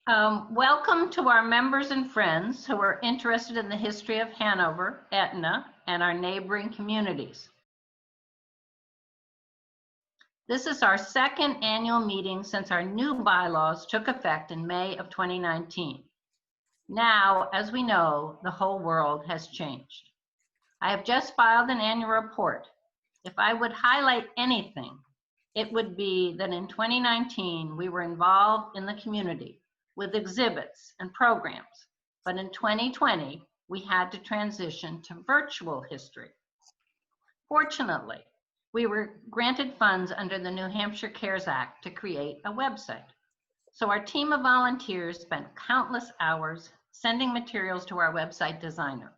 Welcome to our members and friends who are interested in the history of Hanover, Etna, and our neighboring communities. This is our second annual meeting since our new bylaws took effect in May of 2019. Now, as we know, the whole world has changed. I have just filed an annual report. If I would highlight anything, it would be that in 2019, we were involved in the community with exhibits and programs, but in 2020, we had to transition to virtual history. Fortunately, we were granted funds under the New Hampshire CARES Act to create a website. So our team of volunteers spent countless hours sending materials to our website designer.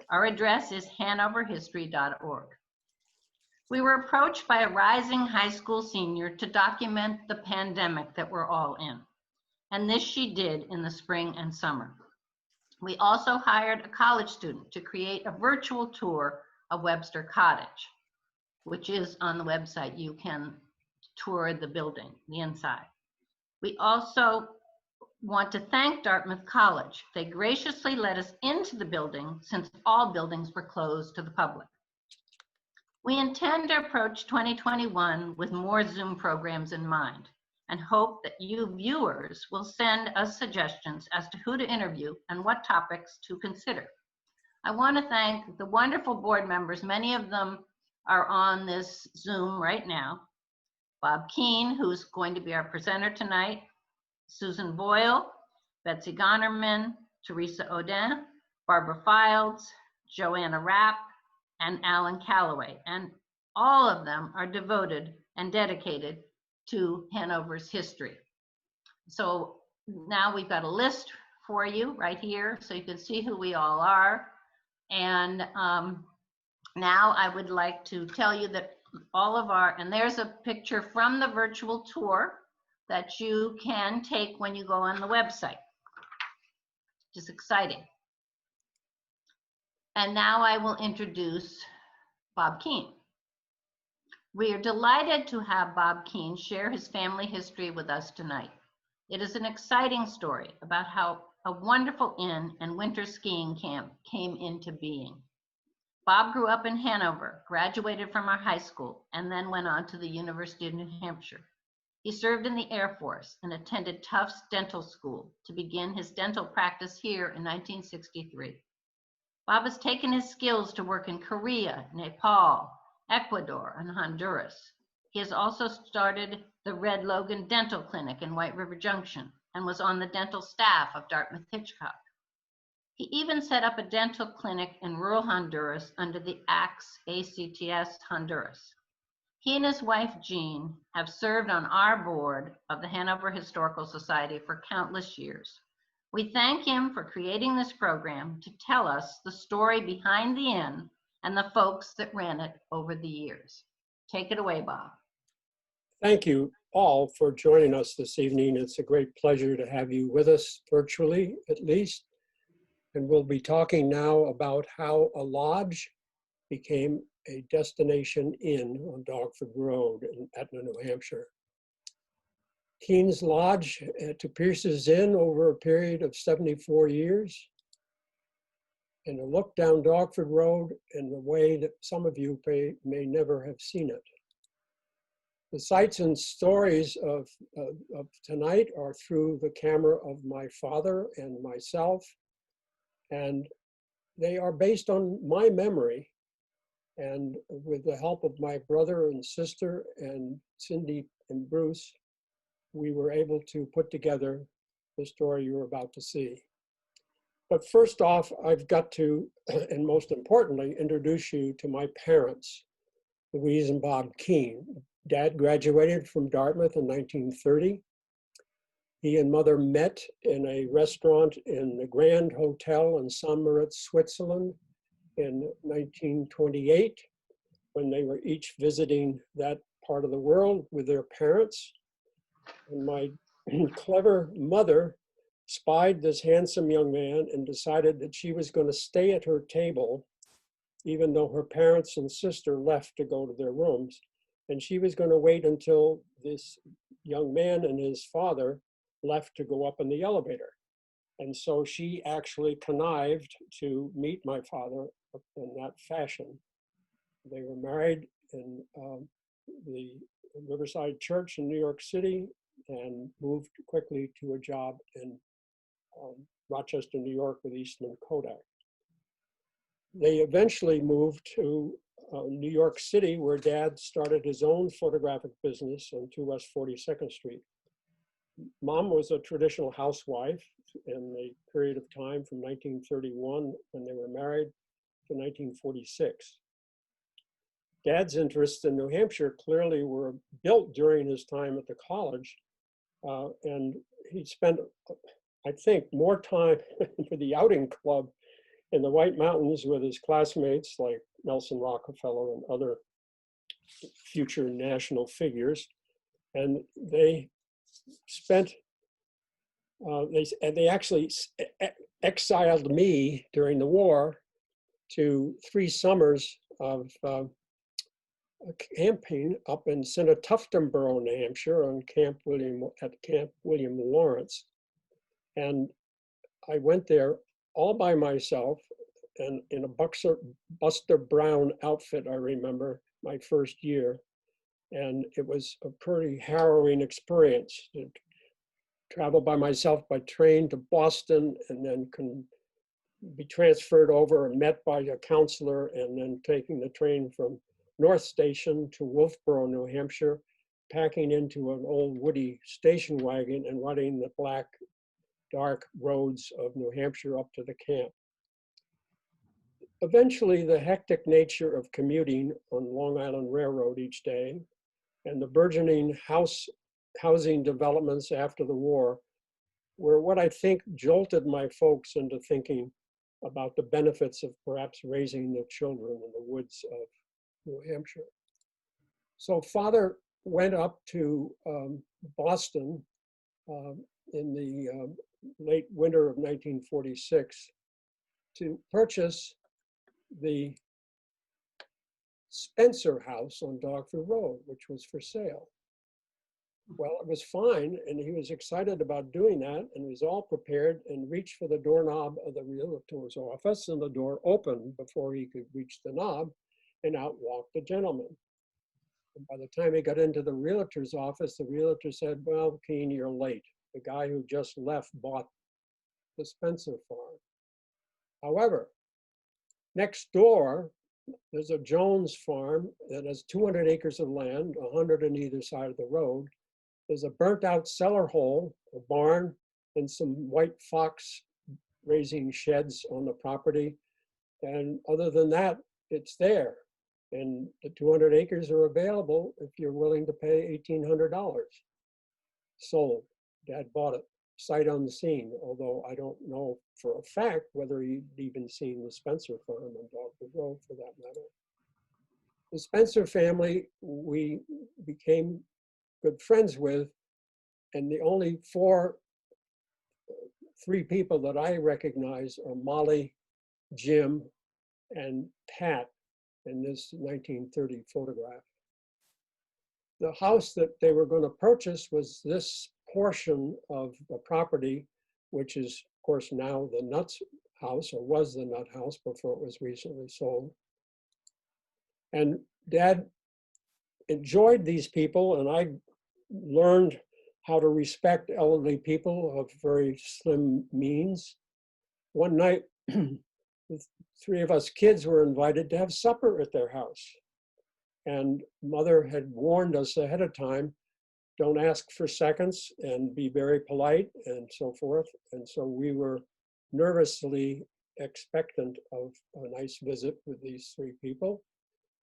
Our address is hanoverhistory.org. We were approached by a rising high school senior to document the pandemic that we're all in. And this she did in the spring and summer. We also hired a college student to create a virtual tour of Webster Cottage, which is on the website. You can tour the building, the inside. We also want to thank Dartmouth College. They graciously let us into the building since all buildings were closed to the public. We intend to approach 2021 with more Zoom programs in mind and hope that you viewers will send us suggestions as to who to interview and what topics to consider. I want to thank the wonderful board members. Many of them are on this Zoom right now. Bob Keene, who's going to be our presenter tonight, Susan Boyle, Betsy Gonnerman, Teresa Odin, Barbara Fildes, Joanna Rapp, and Alan Calloway. And all of them are devoted and dedicated to Hanover's history. So now we've got a list for you right here so you can see who we all are. And now I would like to tell you that all of our, and there's a picture from the virtual tour that you can take when you go on the website. Just exciting. And now I will introduce Bob Keene. We are delighted to have Bob Keene share his family history with us tonight. It is an exciting story about how a wonderful inn and winter skiing camp came into being. Bob grew up in Hanover, graduated from our high school, and then went on to the University of New Hampshire. He served in the Air Force and attended Tufts Dental School to begin his dental practice here in 1963. Bob has taken his skills to work in Korea, Nepal, Ecuador, and Honduras. He has also started the Red Logan Dental Clinic in White River Junction and was on the dental staff of Dartmouth Hitchcock. He even set up a dental clinic in rural Honduras under the ACTS Honduras. He and his wife, Jean, have served on our board of the Hanover Historical Society for countless years. We thank him for creating this program to tell us the story behind the inn and the folks that ran it over the years. Take it away, Bob. Thank you all for joining us this evening. It's a great pleasure to have you with us virtually, at least. And we'll be talking now about how a lodge became a destination inn on Dogford Road in Etna, New Hampshire. Keene's Lodge to Pierce's Inn over a period of 74 years. And a look down Dogford Road in a way that some of you may never have seen it. The sights and stories of tonight are through the camera of my father and myself, and they are based on my memory. And with the help of my brother and sister and Cindy and Bruce, we were able to put together the story you're about to see. But first off, I've got to, and most importantly, introduce you to my parents, Louise and Bob Keene. Dad graduated from Dartmouth in 1930. He and Mother met in a restaurant in the Grand Hotel in St. Moritz, Switzerland in 1928, when they were each visiting that part of the world with their parents. And my clever mother spied this handsome young man and decided that she was going to stay at her table, even though her parents and sister left to go to their rooms. And she was going to wait until this young man and his father left to go up in the elevator. And so she actually connived to meet my father in that fashion. They were married in the Riverside Church in New York City and moved quickly to a job in Rochester, New York with Eastman Kodak. They eventually moved to New York City, where Dad started his own photographic business on 2 West 42nd Street. Mom was a traditional housewife in the period of time from 1931 when they were married to 1946. Dad's interests in New Hampshire clearly were built during his time at the college, and he spent, I think, more time for the outing club in the White Mountains with his classmates like Nelson Rockefeller and other future national figures. And they spent, they actually exiled me during the war to 3 summers of a camping up in Tuftonboro, New Hampshire, on Camp William Lawrence. And I went there all by myself and in a Buster Brown outfit, I remember, my first year. And it was a pretty harrowing experience to travel by myself by train to Boston and then be transferred over and met by a counselor, and then taking the train from North Station to Wolfboro, New Hampshire, packing into an old woody station wagon and running the black, dark roads of New Hampshire up to the camp. Eventually, the hectic nature of commuting on Long Island Railroad each day and the burgeoning housing developments after the war were what I think jolted my folks into thinking about the benefits of perhaps raising the children in the woods of New Hampshire. So Father went up to Boston in the late winter of 1946 to purchase the Spencer house on Dogford Road, which was for sale. Well, it was fine, and he was excited about doing that, and was all prepared and reached for the doorknob of the realtor's office, and the door opened before he could reach the knob, and out walked the gentleman. And by the time he got into the realtor's office, the realtor said, "Well, Keene, you're late. The guy who just left bought the Spencer farm." However, next door, there's a Jones farm that has 200 acres of land, 100 on either side of the road. There's a burnt out cellar hole, a barn, and some white fox raising sheds on the property. And other than that, it's there. And the 200 acres are available if you're willing to pay $1,800. Sold. Dad bought it, sight unseen, although I don't know for a fact whether he'd even seen the Spencer farm on Dogwood Road for that matter. The Spencer family, we became good friends with, and the only three people that I recognize are Molly, Jim, and Pat in this 1930 photograph. The house that they were going to purchase was this portion of the property, which is, of course, now the Nuts house, or was the Nut house before it was recently sold. And Dad enjoyed these people, and I learned how to respect elderly people of very slim means. One night, the 3 of us kids were invited to have supper at their house. And Mother had warned us ahead of time, don't ask for seconds and be very polite and so forth. And so we were nervously expectant of a nice visit with these 3 people.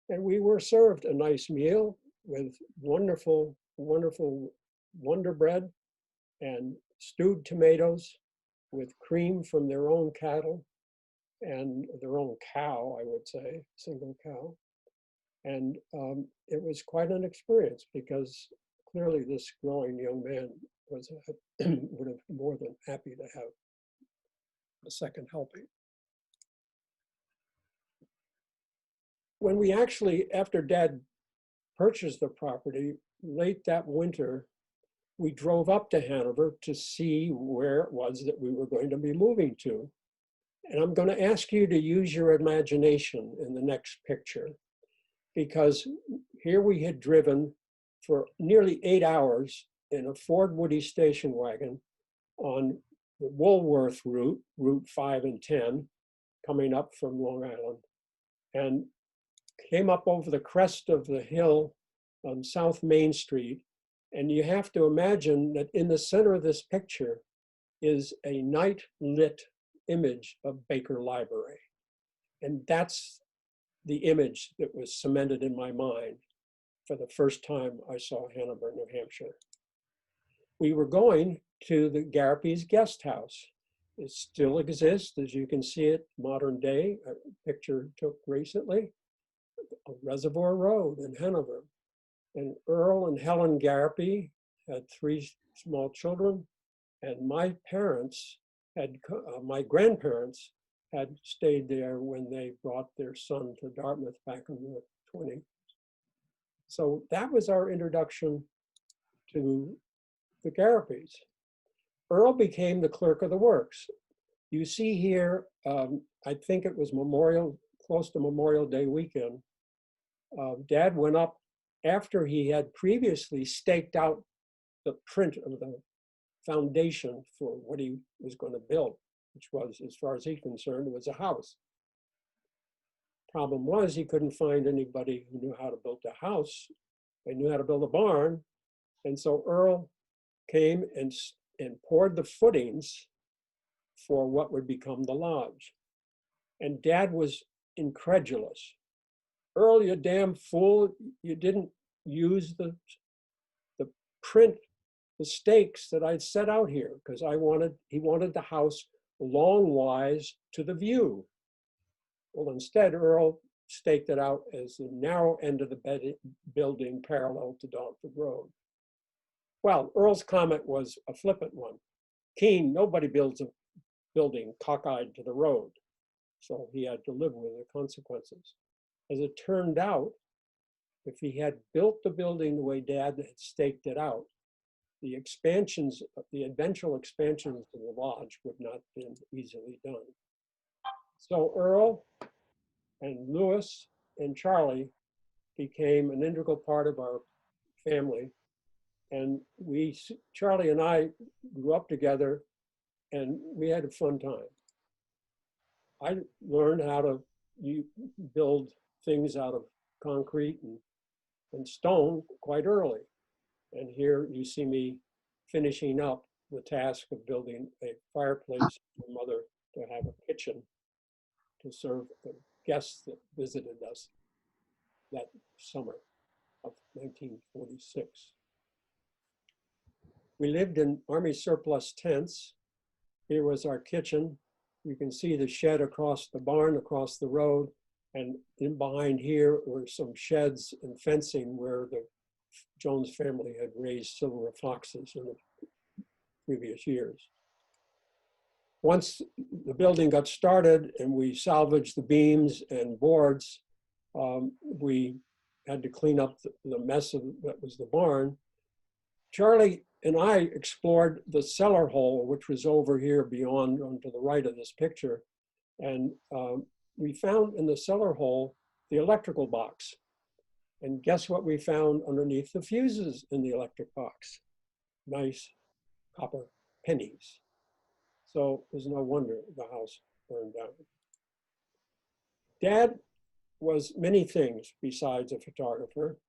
And we were served a nice meal with wonderful, wonderful Wonder Bread and stewed tomatoes with cream from their own cattle and their own cow, I would say, single cow. And it was quite an experience because clearly this growing young man would have more than happy to have a second helping. When we actually, after Dad purchased the property, late that winter, we drove up to Hanover to see where it was that we were going to be moving to. And I'm going to ask you to use your imagination in the next picture, because here we had driven for nearly 8 hours in a Ford Woody station wagon on the Woolworth route, Route 5 and 10, coming up from Long Island, and came up over the crest of the hill on South Main Street. And you have to imagine that in the center of this picture is a night lit image of Baker Library. And that's the image that was cemented in my mind for the first time I saw Hanover, New Hampshire. We were going to the Garapi's guest house. It still exists, as you can see it modern day, a picture took recently, Reservoir Road in Hanover. And Earl and Helen Garapi had 3 small children, and my grandparents had stayed there when they brought their son to Dartmouth back in the 20s. So that was our introduction to the Garapis. Earl became the clerk of the works. You see here, I think it was close to Memorial Day weekend. Dad went up after he had previously staked out the print of the foundation for what he was going to build, which was, as far as he's concerned, was a house. Problem was, he couldn't find anybody who knew how to build a house. They knew how to build a barn. And so Earl came and poured the footings for what would become the lodge. And Dad was incredulous. Earl, you damn fool, you didn't use the print, the stakes that I'd set out here, because he wanted the house longwise to the view. Well, instead, Earl staked it out as the narrow end of the building parallel to Dartford Road. Well, Earl's comment was a flippant one. Keen, nobody builds a building cockeyed to the road. So he had to live with the consequences. As it turned out, if he had built the building the way Dad had staked it out, the eventual expansions of the lodge would not have been easily done. So Earl and Lewis and Charlie became an integral part of our family. And Charlie and I grew up together, and we had a fun time. I learned how to build things out of concrete and stone quite early. And here you see me finishing up the task of building a fireplace for Mother to have a kitchen to serve the guests that visited us that summer of 1946. We lived in Army surplus tents. Here was our kitchen. You can see the shed across the barn, across the road. And in behind here were some sheds and fencing where the Jones family had raised silver foxes in the previous years. Once the building got started and we salvaged the beams and boards, we had to clean up the mess that was the barn. Charlie and I explored the cellar hole, which was over here beyond, on to the right of this picture. And we found in the cellar hole the electrical box. And guess what we found underneath the fuses in the electric box? Nice copper pennies. So there's no wonder the house burned down. Dad was many things besides a photographer.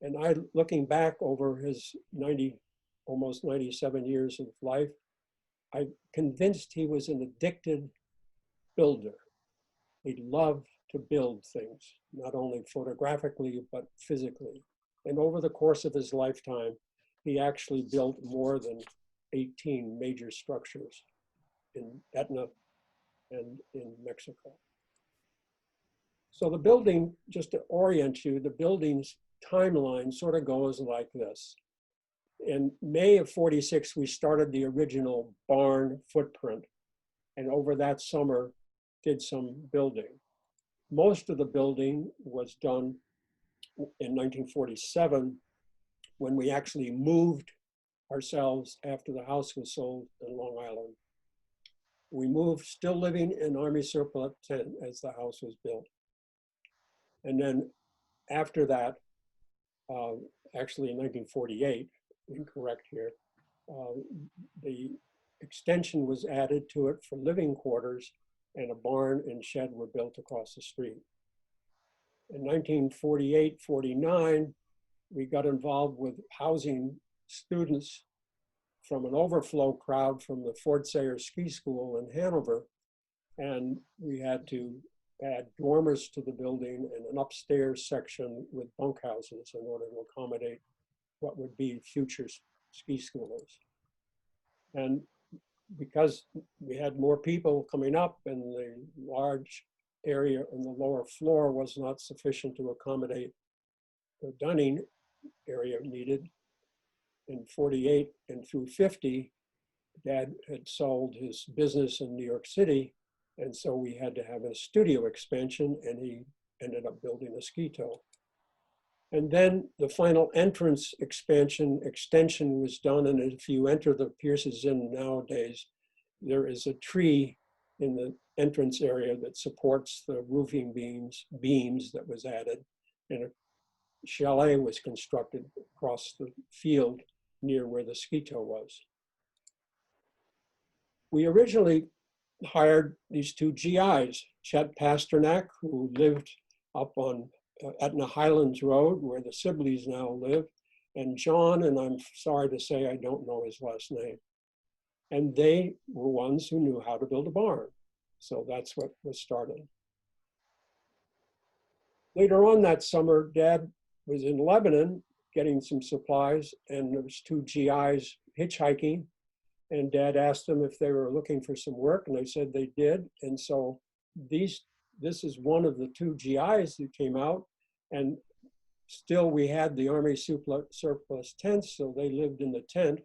And I, looking back over his almost 97 years of life, I'm convinced he was an addicted builder. He loved to build things, not only photographically, but physically. And over the course of his lifetime, he actually built more than 18 major structures in Etna and in Mexico. So the building, just to orient you, the building's timeline sort of goes like this. In May of '46, we started the original barn footprint, and over that summer did some building. Most of the building was done in 1947 when we actually moved ourselves after the house was sold in Long Island. We moved, still living in Army surplus tent as the house was built. And then after that, actually in 1948, incorrect here, the extension was added to it for living quarters, and a barn and shed were built across the street. In 1948-49, we got involved with housing students from an overflow crowd from the Fort Sayers Ski School in Hanover, and we had to add dormers to the building and an upstairs section with bunkhouses in order to accommodate what would be future ski schoolers. And because we had more people coming up and the large area on the lower floor was not sufficient to accommodate the dining area needed, in 48 and through 50, Dad had sold his business in New York City, and so we had to have a studio expansion, and he ended up building a ski tow. And then the final entrance extension was done, and if you enter the Pierce's Inn nowadays, there is a tree in the entrance area that supports the roofing beams that was added, and a chalet was constructed across the field near where the ski tow was. We originally hired these two GIs, Chet Pasternak, who lived up on Etna Highlands Road, where the Sibleys now live, and John, and I'm sorry to say I don't know his last name. And they were ones who knew how to build a barn. So that's what was started. Later on that summer, Dad was in Lebanon getting some supplies, and there was two GIs hitchhiking, and Dad asked them if they were looking for some work, and they said they did. And so this is one of the two GIs that came out, and still we had the Army surplus tents, so they lived in the tent.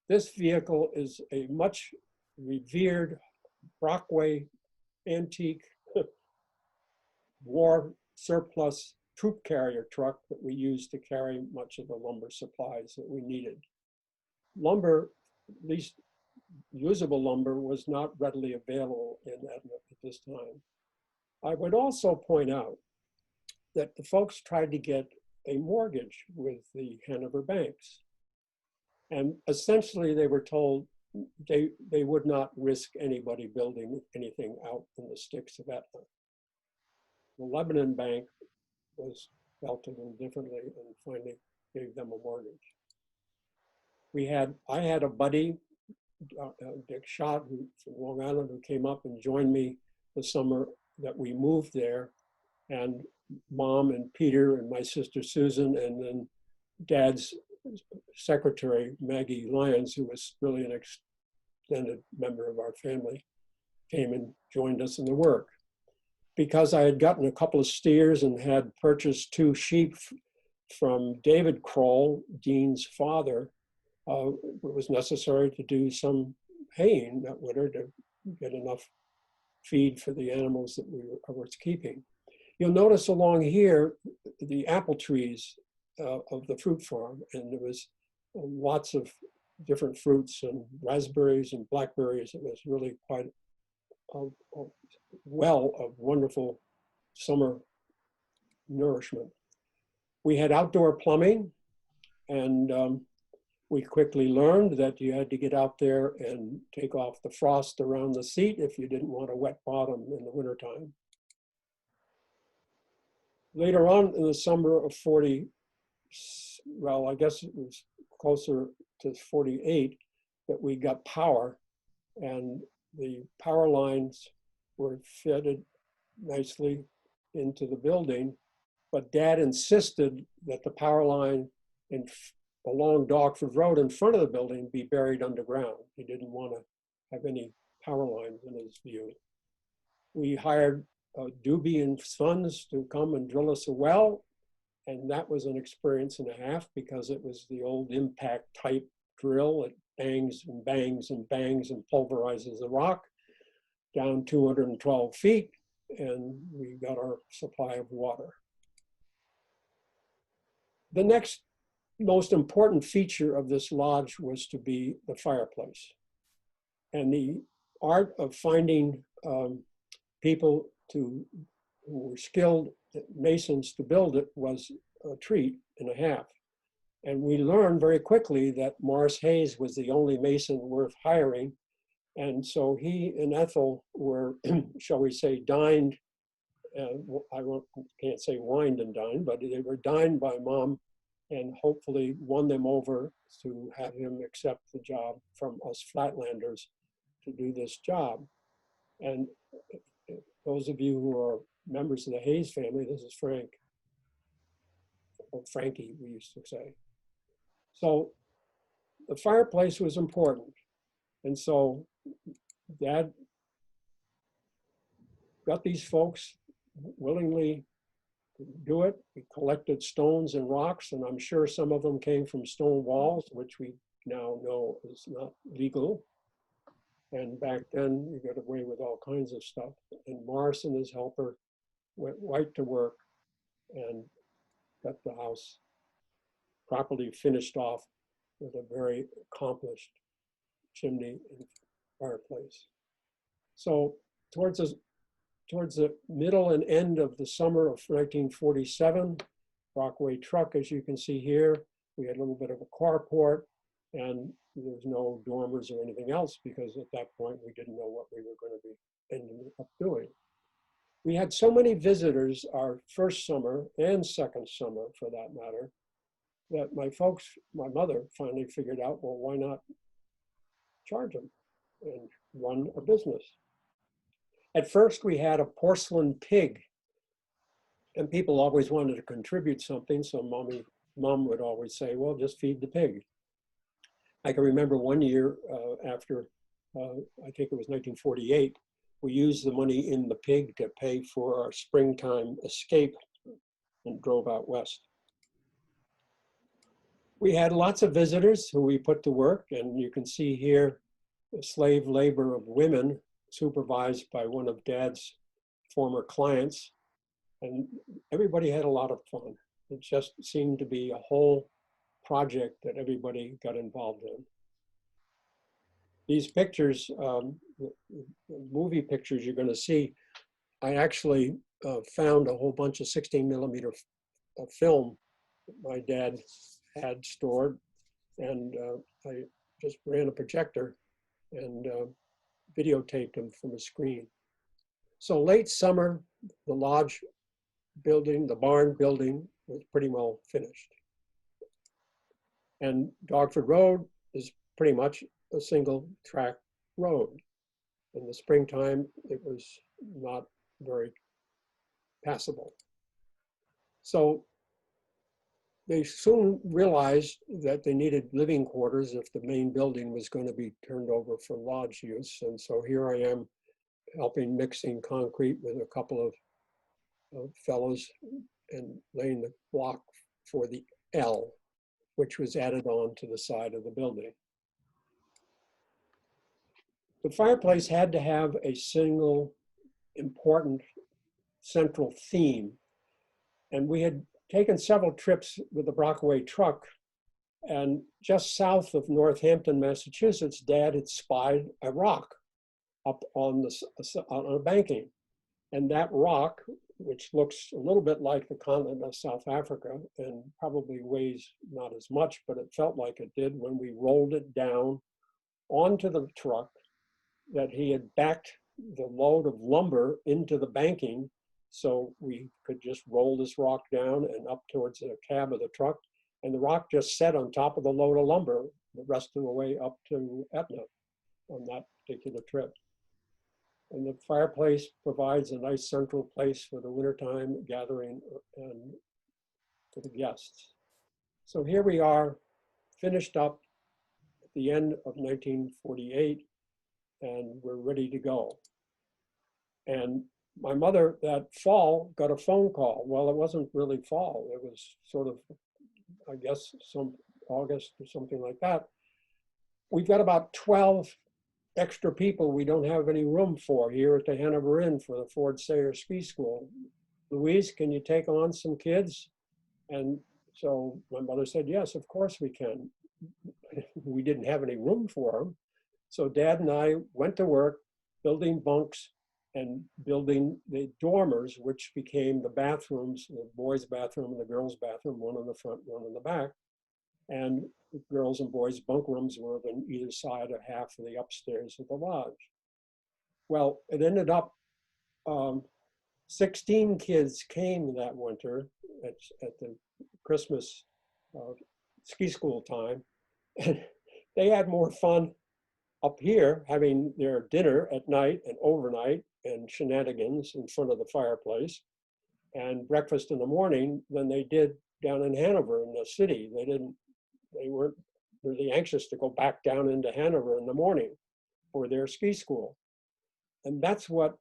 This vehicle is a much revered Brockway antique war surplus troop carrier truck that we used to carry much of the lumber supplies that we needed. Lumber, at least usable lumber, was not readily available in Etna at this time. I would also point out that the folks tried to get a mortgage with the Hanover banks. And essentially they were told they would not risk anybody building anything out in the sticks of Etna. The Lebanon Bank felt a little differently and finally gave them a mortgage. I had a buddy, Dick Schott, from Long Island, who came up and joined me the summer that we moved there, and Mom and Peter and my sister Susan, and then Dad's secretary, Maggie Lyons, who was really an extended member of our family, came and joined us in the work. Because I had gotten a couple of steers and had purchased 2 sheep from David Kroll, Dean's father, it was necessary to do some haying that winter to get enough feed for the animals that we were keeping. You'll notice along here the apple trees of the fruit farm, and there was lots of different fruits and raspberries and blackberries. It was really quite a well of wonderful summer nourishment. We had outdoor plumbing, and we quickly learned that you had to get out there and take off the frost around the seat if you didn't want a wet bottom in the wintertime. Later on in the summer of 40, well, I guess it was closer to 48, that we got power, and the power lines were fitted nicely into the building, but Dad insisted that the power line along Dogford Road in front of the building be buried underground. He didn't want to have any power lines in his view. We hired Doobie and Sons to come and drill us a well, and that was an experience and a half because it was the old impact type drill. It bangs and bangs and bangs and pulverizes the rock down 212 feet, and we got our supply of water. The next most important feature of this lodge was to be the fireplace. And the art of finding people who were skilled masons to build it was a treat and a half. And we learned very quickly that Morris Hayes was the only mason worth hiring. And so he and Ethel were, shall we say, dined, can't say wined and dined, but they were dined by Mom and hopefully won them over to have him accept the job from us Flatlanders to do this job. And those of you who are members of the Hayes family, this is Frank, or Frankie, we used to say. So the fireplace was important. And so Dad got these folks willingly to do it. We collected stones and rocks, and I'm sure some of them came from stone walls, which we now know is not legal. And back then, you got away with all kinds of stuff. And Morris and his helper went right to work and got the house properly finished off with a very accomplished chimney and fireplace. So towards the middle and end of the summer of 1947, Brockway Truck, as you can see here, we had a little bit of a carport, and there was no dormers or anything else because at that point we didn't know what we were going to be ending up doing. We had so many visitors our first summer and second summer for that matter, that my mother finally figured out, well, why not charge them and run a business? At first we had a porcelain pig, and people always wanted to contribute something, so Mom would always say, well, just feed the pig. I can remember one year after, I think it was 1948, we used the money in the pig to pay for our springtime escape and drove out west. We had lots of visitors who we put to work, and you can see here the slave labor of women supervised by one of Dad's former clients. And everybody had a lot of fun. It just seemed to be a whole project that everybody got involved in. These pictures, movie pictures you're going to see, I actually found a whole bunch of 16mm film that my dad had stored, and I just ran a projector and videotaped them from a screen. So late summer, the lodge building, the barn building was pretty well finished. And Dogford Road is pretty much a single track road. In the springtime, it was not very passable. So they soon realized that they needed living quarters if the main building was going to be turned over for lodge use. And so here I am helping mixing concrete with a couple of fellows and laying the block for the L, which was added on to the side of the building. The fireplace had to have a single important central theme. And we had taken several trips with the Brockway truck, and just south of Northampton, Massachusetts, Dad had spied a rock up on a banking. And that rock, which looks a little bit like the continent of South Africa and probably weighs not as much, but it felt like it did when we rolled it down onto the truck, that he had backed the load of lumber into the banking so we could just roll this rock down and up towards the cab of the truck. And the rock just sat on top of the load of lumber the rest of the way up to Etna on that particular trip. And the fireplace provides a nice central place for the wintertime gathering and for the guests. So here we are, finished up at the end of 1948, and we're ready to go. And my mother that fall got a phone call. Well, it wasn't really fall. It was sort of, I guess, some August or something like that. We've got about 12 extra people we don't have any room for here at the Hanover Inn for the Ford Sayer Ski School. Louise, can you take on some kids? And So my mother said, yes, of course we can. We didn't have any room for them. So Dad and I went to work building bunks and building the dormers, which became the bathrooms, the boys' bathroom and the girls' bathroom, one in the front, one in the back. And the girls and boys' bunk rooms were on either side of half of the upstairs of the lodge. Well, it ended up 16 kids came that winter at the Christmas ski school time. And they had more fun up here having their dinner at night and overnight and shenanigans in front of the fireplace and breakfast in the morning than they did down in Hanover in the city. They weren't really anxious to go back down into Hanover in the morning for their ski school. And that's what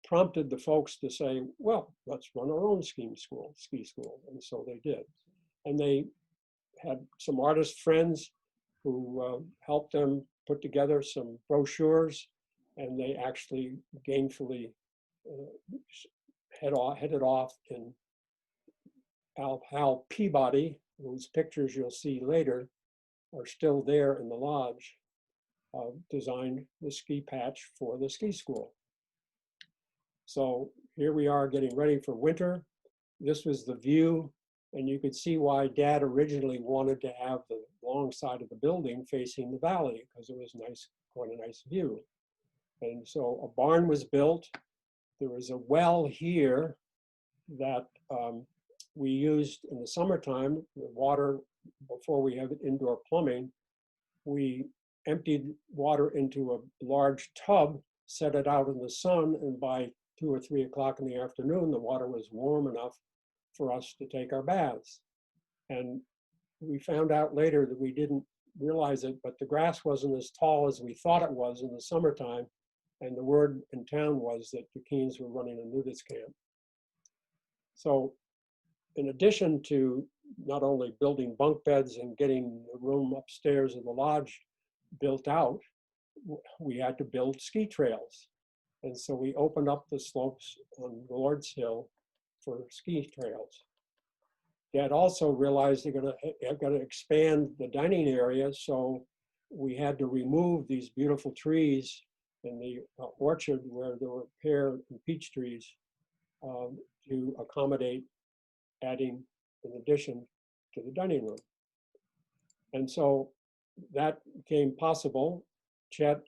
prompted the folks to say, well, let's run our own ski school. And so they did. And they had some artist friends who helped them put together some brochures, and they actually gainfully headed off in Hal Peabody, whose pictures you'll see later are still there in the lodge, designed the ski patch for the ski school. So here we are getting ready for winter. This was the view, and you could see why Dad originally wanted to have the long side of the building facing the valley, because it was nice, quite a nice view. And so a barn was built. There was a well here that we used in the summertime, the water, before we have indoor plumbing, we emptied water into a large tub, set it out in the sun, and by 2 or 3 o'clock in the afternoon, the water was warm enough for us to take our baths. And we found out later that we didn't realize it, but the grass wasn't as tall as we thought it was in the summertime. And the word in town was that the Keens were running a nudist camp. So in addition to not only building bunk beds and getting the room upstairs in the lodge built out, we had to build ski trails. And so we opened up the slopes on Lord's Hill for ski trails. Dad also realized they're gonna expand the dining area, so we had to remove these beautiful trees in the orchard where there were pear and peach trees to accommodate adding an addition to the dining room. And so that became possible. Chet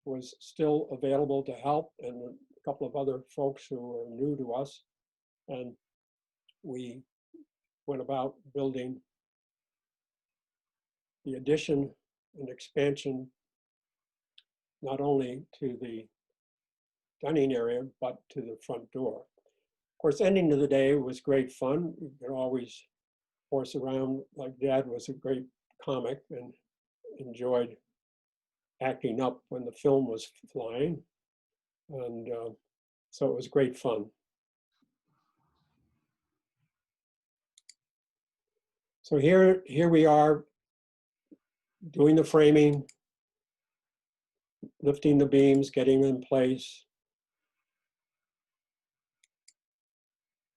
was still available to help, and a couple of other folks who were new to us. And we went about building the addition and expansion, not only to the dining area, but to the front door. Of course, ending of the day was great fun. You could always horse around. Like Dad was a great comic and enjoyed acting up when the film was flying. And so it was great fun. So here we are doing the framing, lifting the beams, getting them in place,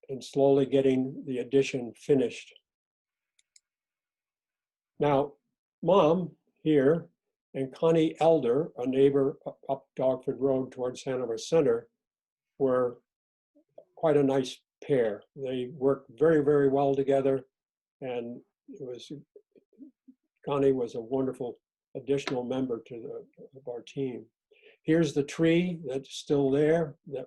and slowly getting the addition finished. Now, Mom here and Connie Elder, a neighbor up Dogford Road towards Hanover Center, were quite a nice pair. They worked very, very well together, and Connie was a wonderful additional member of our team. Here's the tree that's still there that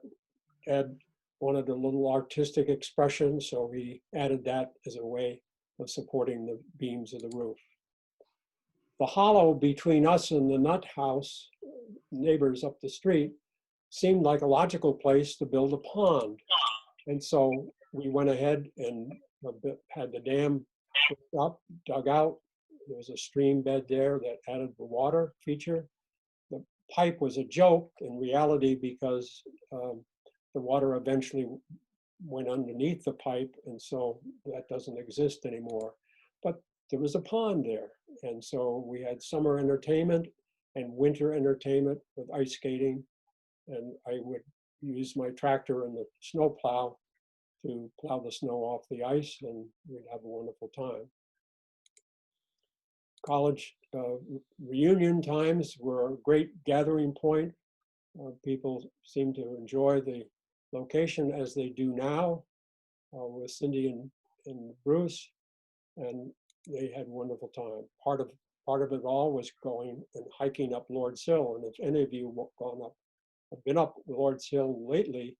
Ed wanted a little artistic expression, so he added that as a way of supporting the beams of the roof. The hollow between us and the Nut House, neighbors up the street, seemed like a logical place to build a pond. And so we went ahead and had the dam up, dug out. There was a stream bed there that added the water feature. The pipe was a joke in reality because the water eventually went underneath the pipe, and so that doesn't exist anymore. But there was a pond there, and so we had summer entertainment and winter entertainment with ice skating, and I would use my tractor and the snowplow to plow the snow off the ice, and we'd have a wonderful time. College reunion times were a great gathering point. People seem to enjoy the location as they do now with Cindy and Bruce, and they had a wonderful time. Part of it all was going and hiking up Lord's Hill, and if any of you have been up Lord's Hill lately,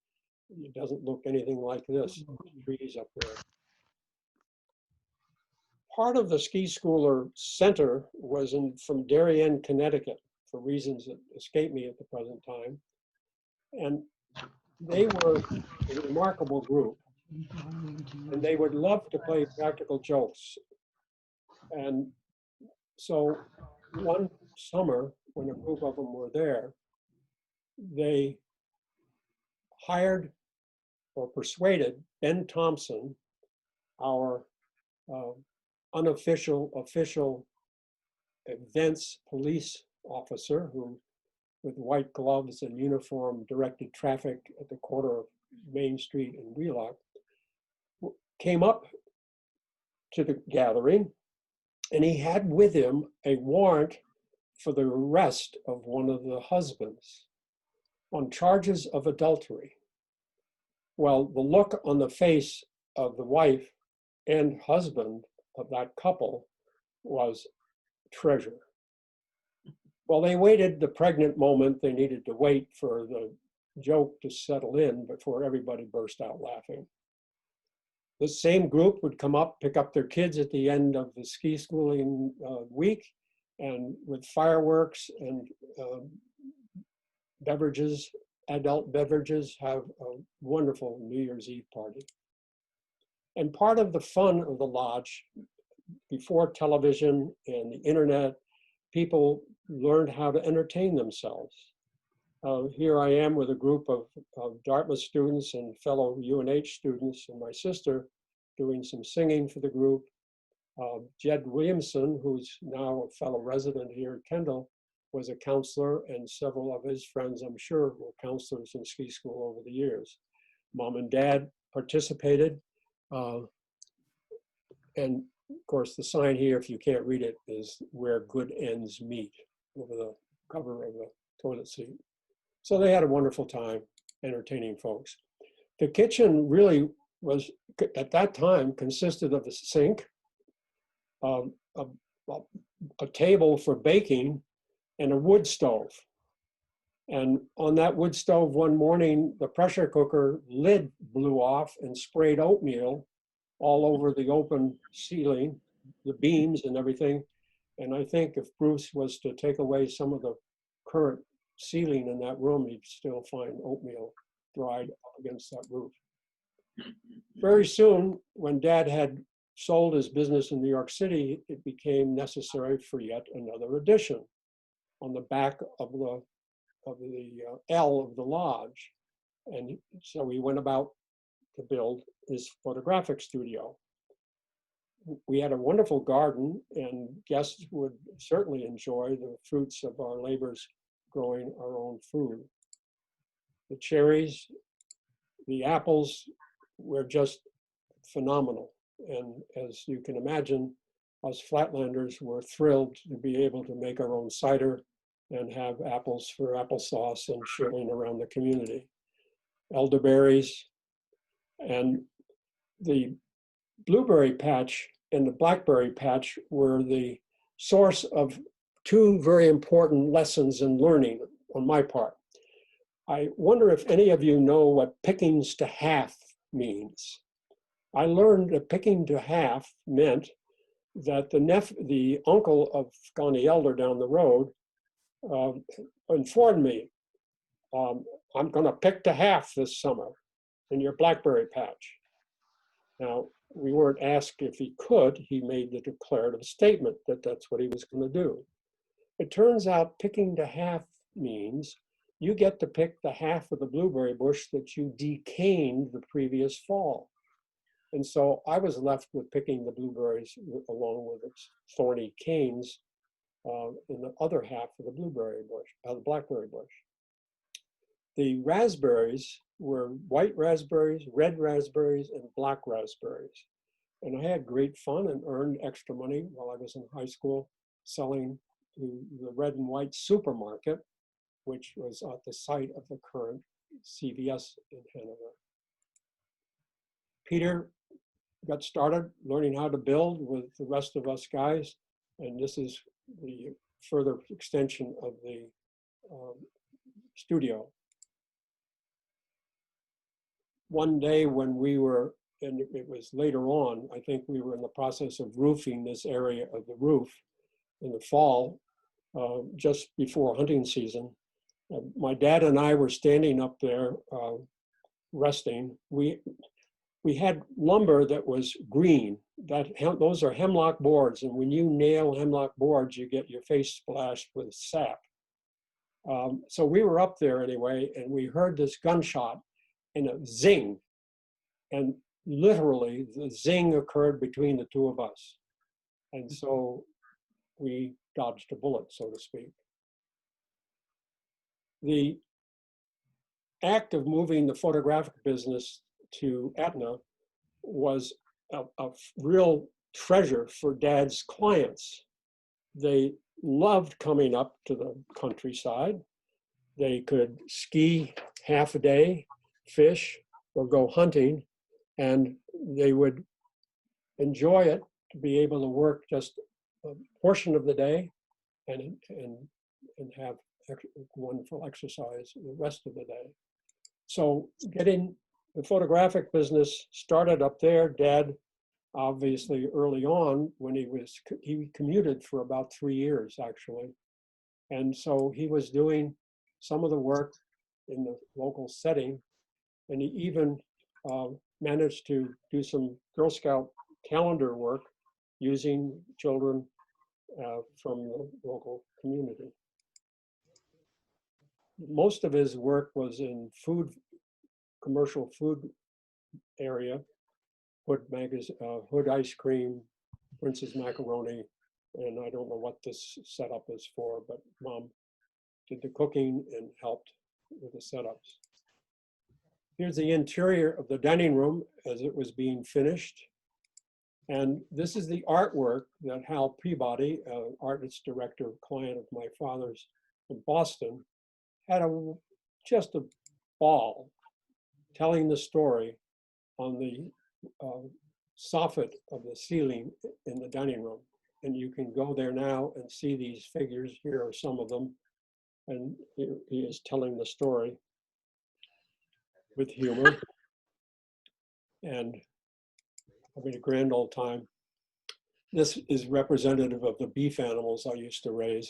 it doesn't look anything like this. Trees up there. Part of the ski schooler center was from Darien, Connecticut, for reasons that escape me at the present time. And they were a remarkable group. And they would love to play practical jokes. And so one summer, when a group of them were there, they hired or persuaded Ben Thompson, our unofficial, official events police officer, who with white gloves and uniform directed traffic at the corner of Main Street and Wheelock, came up to the gathering, and he had with him a warrant for the arrest of one of the husbands on charges of adultery. Well, the look on the face of the wife and husband of that couple was treasure. Well, they waited the pregnant moment they needed to wait for the joke to settle in before everybody burst out laughing. The same group would come up, pick up their kids at the end of the ski schooling week, and with fireworks and beverages, adult beverages, have a wonderful New Year's Eve party. And part of the fun of the lodge, before television and the internet, people learned how to entertain themselves. Here I am with a group of Dartmouth students and fellow UNH students and my sister doing some singing for the group. Jed Williamson, who's now a fellow resident here at Kendall, was a counselor, and several of his friends, I'm sure, were counselors in ski school over the years. Mom and Dad participated. And of course, the sign here, if you can't read it, is "Where Good Ends Meet" over the cover of the toilet seat. So they had a wonderful time entertaining folks. The kitchen really was, at that time, consisted of a sink, a table for baking, and a wood stove. And on that wood stove one morning, the pressure cooker lid blew off and sprayed oatmeal all over the open ceiling, the beams and everything. And I think if Bruce was to take away some of the current ceiling in that room, he'd still find oatmeal dried up against that roof. Very soon, when Dad had sold his business in New York City, it became necessary for yet another addition on the back of the L of the lodge. And so he went about to build his photographic studio. We had a wonderful garden, and guests would certainly enjoy the fruits of our labors growing our own food. The cherries, the apples were just phenomenal. And as you can imagine, us Flatlanders were thrilled to be able to make our own cider and have apples for applesauce and sharing around the community. Elderberries, and the blueberry patch and the blackberry patch were the source of two very important lessons in learning on my part. I wonder if any of you know what pickings to half means. I learned that picking to half meant that the uncle of Connie Elder down the road informed me, I'm gonna pick to half this summer in your blackberry patch. Now, we weren't asked if he could. He made the declarative statement that that's what he was going to do. It turns out picking to half means you get to pick the half of the blueberry bush that you decaned the previous fall. And so I was left with picking the blueberries along with its thorny canes in the other half of the blueberry bush, the blackberry bush. The raspberries were white raspberries, red raspberries, and black raspberries. And I had great fun and earned extra money while I was in high school selling to the red and white supermarket, which was at the site of the current CVS in Hanover. Peter got started learning how to build with the rest of us guys, and this is the further extension of the studio. One day when we were, and it was later on, I think we were in the process of roofing this area of the roof in the fall, just before hunting season. My dad and I were standing up there resting. We had lumber that was green. Those are hemlock boards, and when you nail hemlock boards, you get your face splashed with sap. So we were up there anyway, and we heard this gunshot and a zing. And literally, the zing occurred between the two of us. And so we dodged a bullet, so to speak. The act of moving the photographic business to Etna was a real treasure for Dad's clients. They loved coming up to the countryside. They could ski half a day, fish, or go hunting, and they would enjoy it to be able to work just a portion of the day and have wonderful exercise the rest of the day. So getting the photographic business started up there. Dad, obviously early on, when he commuted for about 3 years actually. And so he was doing some of the work in the local setting, and he even managed to do some Girl Scout calendar work using children from the local community. Most of his work was in commercial food area, Hood ice cream, Prince's macaroni, and I don't know what this setup is for, but Mom did the cooking and helped with the setups. Here's the interior of the dining room as it was being finished. And this is the artwork that Hal Peabody, artist director, client of my father's in Boston, had just a ball telling the story on the soffit of the ceiling in the dining room. And you can go there now and see these figures. Here are some of them. And he is telling the story with humor and having a grand old time. This is representative of the beef animals I used to raise.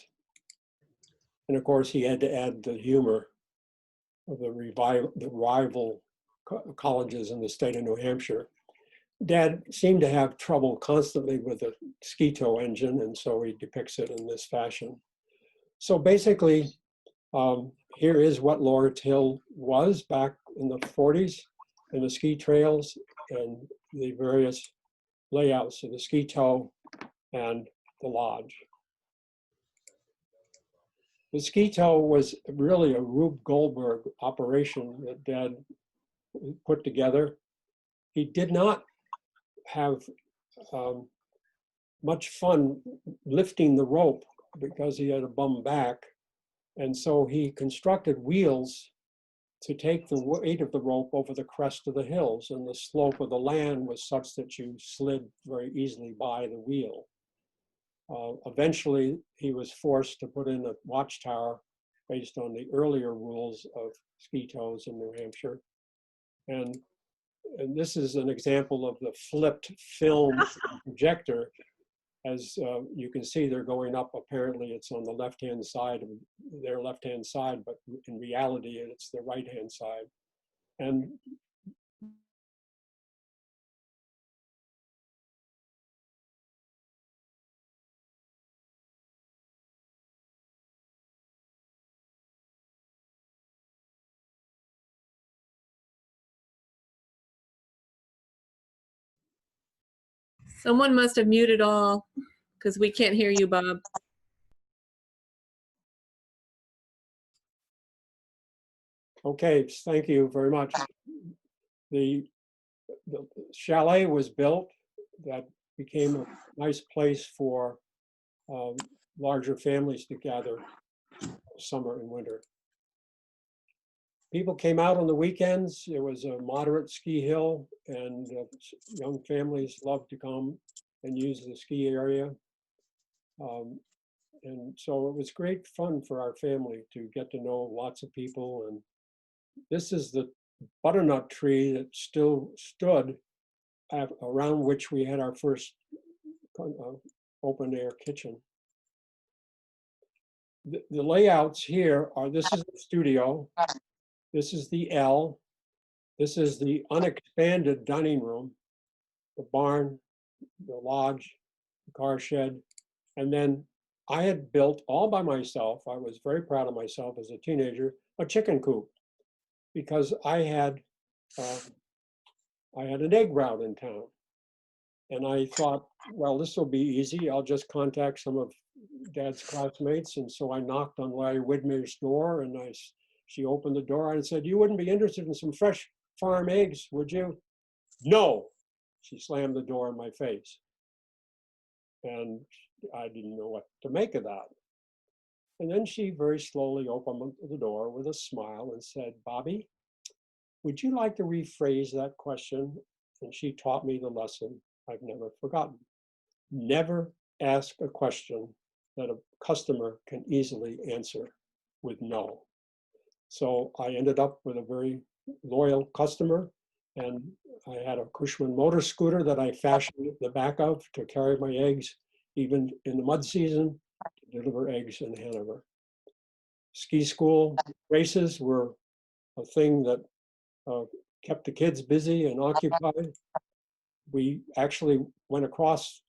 And of course, he had to add the humor of the rival colleges in the state of New Hampshire. Dad seemed to have trouble constantly with the Skeeto engine, and so he depicts it in this fashion. So basically, here is what Lord's Hill was back in the 40s, and the ski trails and the various layouts of the Skeeto and the lodge. The Skeeto was really a Rube Goldberg operation that Dad put together. He did not have much fun lifting the rope because he had a bum back. And so he constructed wheels to take the weight of the rope over the crest of the hills, and the slope of the land was such that you slid very easily by the wheel. Eventually, he was forced to put in a watchtower based on the earlier rules of Skeetos in New Hampshire. And this is an example of the flipped film projector. As you can see, they're going up. Apparently, it's on the left-hand side of their left-hand side, but in reality, it's the right-hand side. And Someone must have muted all because we can't hear you, Bob. Okay, thank you very much. The, the chalet was built that became a nice place for larger families to gather summer and winter. People came out on the weekends. It was a moderate ski hill, and young families loved to come and use the ski area. And so it was great fun for our family to get to know lots of people. And this is the butternut tree that still stood around which we had our first open air kitchen. The layouts here are, this is the studio, this is the L, this is the unexpanded dining room, the barn, the lodge, the car shed, and then I had built all by myself, I was very proud of myself as a teenager, a chicken coop, because I had an egg route in town. And I thought, well, this will be easy. I'll just contact some of Dad's classmates. And so I knocked on Larry Widmer's door, and she opened the door and said, "You wouldn't be interested in some fresh farm eggs, would you?" "No." She slammed the door in my face. And I didn't know what to make of that. And then she very slowly opened the door with a smile and said, "Bobby, would you like to rephrase that question?" And she taught me the lesson I've never forgotten. Never ask a question that a customer can easily answer with no. So I ended up with a very loyal customer, and I had a Cushman motor scooter that I fashioned the back of to carry my eggs, even in the mud season, to deliver eggs in Hanover. Ski school races were a thing that kept the kids busy and occupied. We actually went across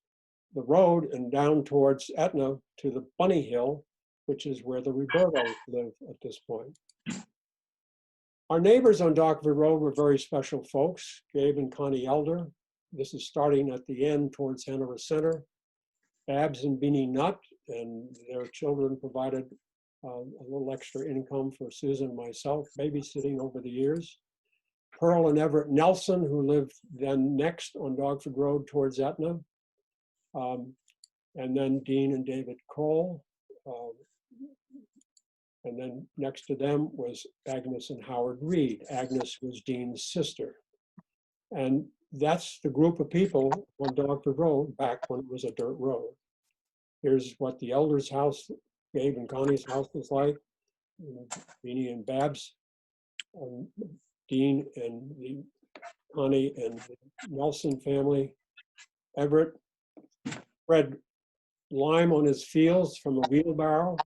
the road and down towards Etna to the Bunny Hill, which is where the Robertos live at this point. Our neighbors on Dockford Road were very special folks, Gabe and Connie Elder. This is starting at the end towards Hanover Center. Babs and Beanie Nutt and their children provided a little extra income for Susan and myself, babysitting over the years. Pearl and Everett Nelson, who lived then next on Dogford Road towards Etna. And then Dean and David Kroll. And then next to them was Agnes and Howard Reed. Agnes was Dean's sister. And that's the group of people on Dogford Road back when it was a dirt road. Here's what the elders' house, Gabe and Connie's house was like. Beanie and Babs, Dean and the Connie and the Nelson family. Everett spread lime on his fields from a wheelbarrow.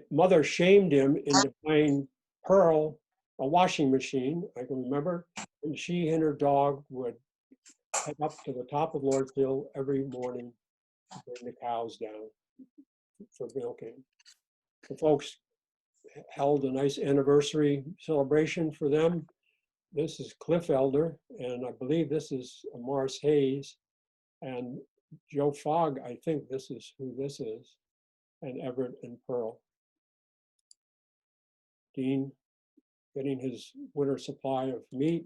Mother shamed him into buying Pearl a washing machine, I can remember, and she and her dog would head up to the top of Lord's Hill every morning to bring the cows down for milking. The folks held a nice anniversary celebration for them. This is Cliff Elder, and I believe this is Morris Hayes, and Joe Fogg, I think this is who this is, and Everett and Pearl. Dean getting his winter supply of meat.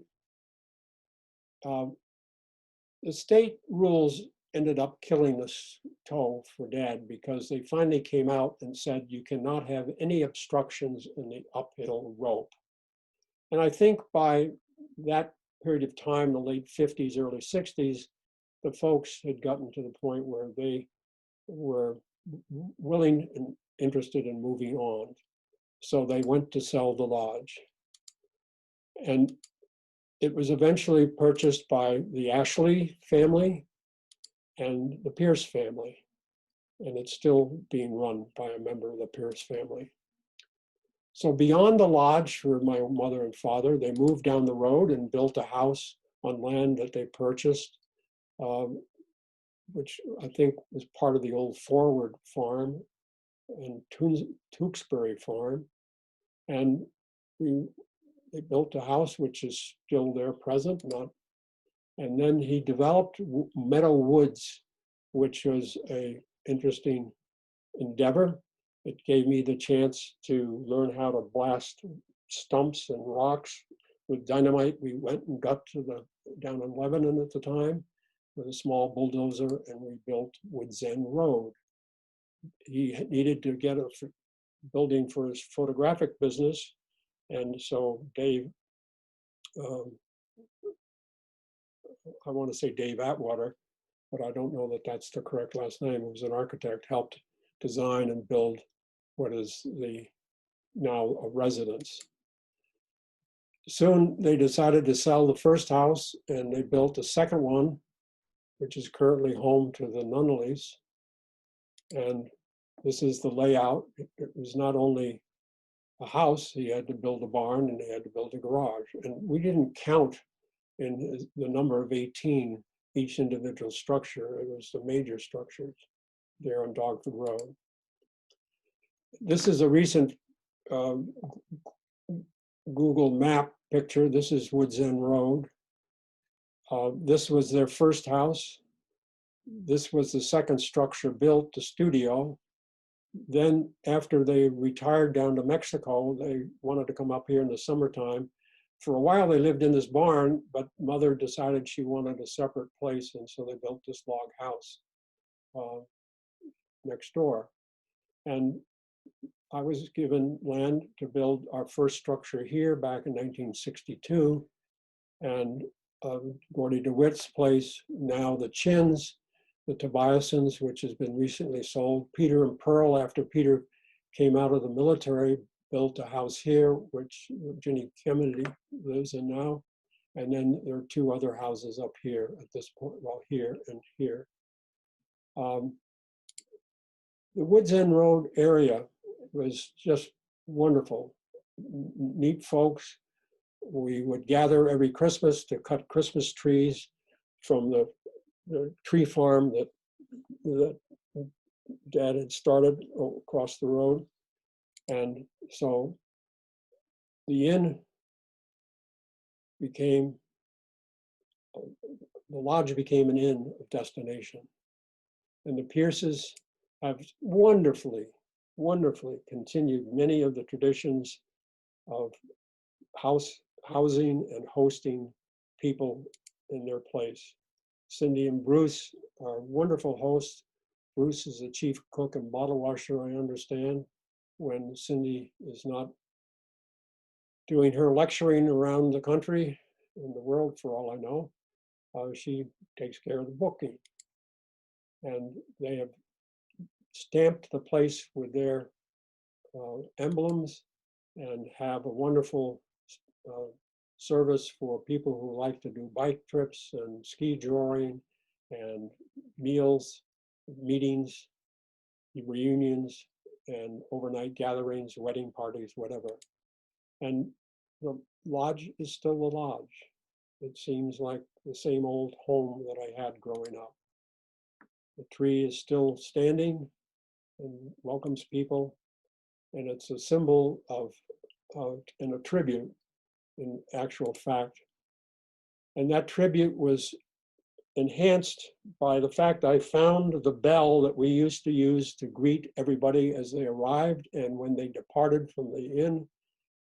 The state rules ended up killing this tow for Dad because they finally came out and said you cannot have any obstructions in the uphill rope. And I think by that period of time, the late 50s, early 60s, the folks had gotten to the point where they were willing and interested in moving on. So they went to sell the lodge. And it was eventually purchased by the Ashley family and the Pierce family. And it's still being run by a member of the Pierce family. So beyond the lodge for my mother and father, they moved down the road and built a house on land that they purchased, which I think was part of the old Forward Farm and Tewksbury Farm. And they built a house which is still there present, and then he developed Meadow Woods, which was an interesting endeavor. It gave me the chance to learn how to blast stumps and rocks with dynamite. We went and got to down in Lebanon at the time with a small bulldozer, and we built Woods End Road. He needed to get a building for his photographic business, and so Dave, I want to say Dave Atwater, but I don't know that that's the correct last name, who was an architect, helped design and build what is now a residence. Soon they decided to sell the first house, and they built a second one, which is currently home to the Nunnallys. And this is the layout. It was not only a house, he had to build a barn and he had to build a garage. And we didn't count in the number of 18 each individual structure. It was the major structures there on Dogford Road. This is a recent Google map picture. This is Woods End Road. This was their first house. This was the second structure built, the studio. Then after they retired down to Mexico, they wanted to come up here in the summertime. For a while they lived in this barn, but mother decided she wanted a separate place, and so they built this log house next door. And I was given land to build our first structure here back in 1962. And Gordy DeWitt's place, now the Chins, the Tobiasons, which has been recently sold. Peter and Pearl, after Peter came out of the military, built a house here, which Ginny Kennedy lives in now. And then there are two other houses up here at this point, well, here and here. The Woods End Road area was just wonderful. Neat folks. We would gather every Christmas to cut Christmas trees from the tree farm that Dad had started across the road. And so the inn became, the lodge became an inn of destination. And the Pierces have wonderfully continued many of the traditions of housing and hosting people in their place. Cindy and Bruce are wonderful hosts. Bruce is the chief cook and bottle washer, I understand, when Cindy is not doing her lecturing around the country and the world, for all I know. She takes care of the booking. And they have stamped the place with their emblems and have a wonderful service for people who like to do bike trips and ski drawing and meals, meetings, reunions, and overnight gatherings, wedding parties, whatever. And the lodge is still the lodge. It seems like the same old home that I had growing up. The tree is still standing and welcomes people. And it's a symbol of and a tribute in actual fact. And that tribute was enhanced by the fact I found the bell that we used to use to greet everybody as they arrived and when they departed from the inn.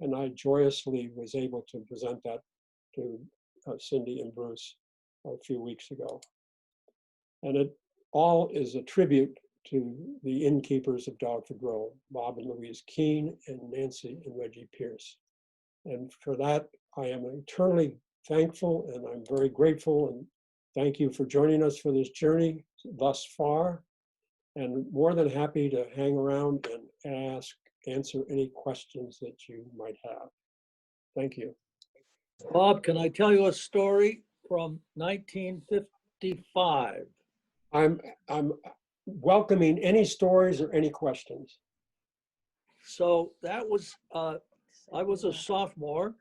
And I joyously was able to present that to Cindy and Bruce a few weeks ago. And it all is a tribute to the innkeepers of Dogford Road, Bob and Louise Keene and Nancy and Reggie Pierce. And for that, I am eternally thankful and I'm very grateful. And thank you for joining us for this journey thus far. And more than happy to hang around and answer any questions that you might have. Thank you. Bob, can I tell you a story from 1955? I'm welcoming any stories or any questions. So that was, I was a sophomore